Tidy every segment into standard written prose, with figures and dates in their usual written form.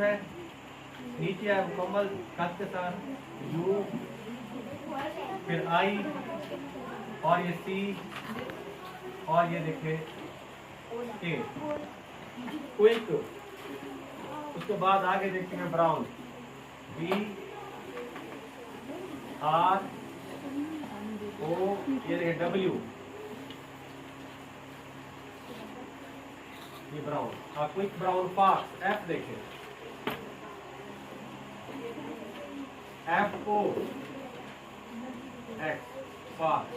है, नीचे है मुकम्मल कद के साथ यू, फिर आई और ये सी और ये देखे के क्विक। उसके बाद आगे देखेंगे ब्राउन, बी आर ओ, ये देखे डब्ल्यू, ये brown. Quick brown fast, F देखे एफ ओ एक्स फास्ट।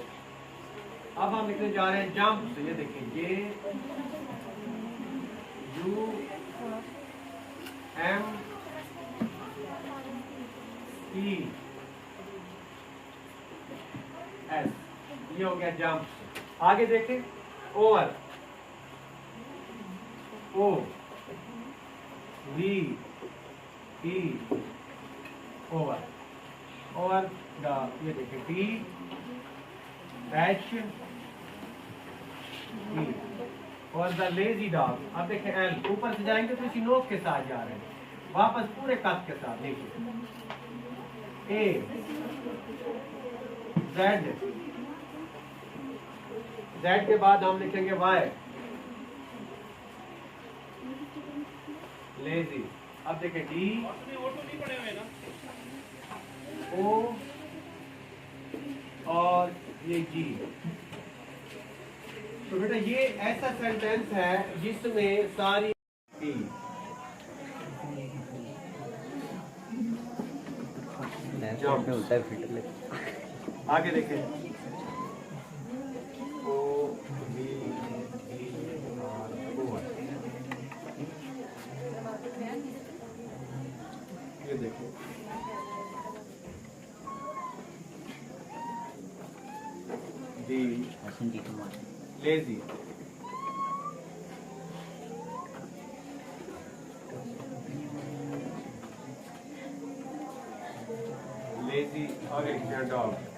अब हम लिखने जा रहे हैं जंप से, ये देखिए J U M E S, ये हो गया जंप। आगे देखें over, O V E over, over ये देखें टी एच ई और द लेजी डॉग। अब देखें एल, ऊपर से जाएंगे तो इसी नोक के साथ जा रहे हैं, वापस पूरे कद के साथ देखिए ए जेड, जेड के बाद हम लिखेंगे वाई लेजी। अब देखें डी ओ और ये जी। तो बेटा ये ऐसा सेंटेंस है जिसमें सारी आगे देखें ओ वी आर ओ, ये देखें डी लेजी, लेजी और एक डॉग।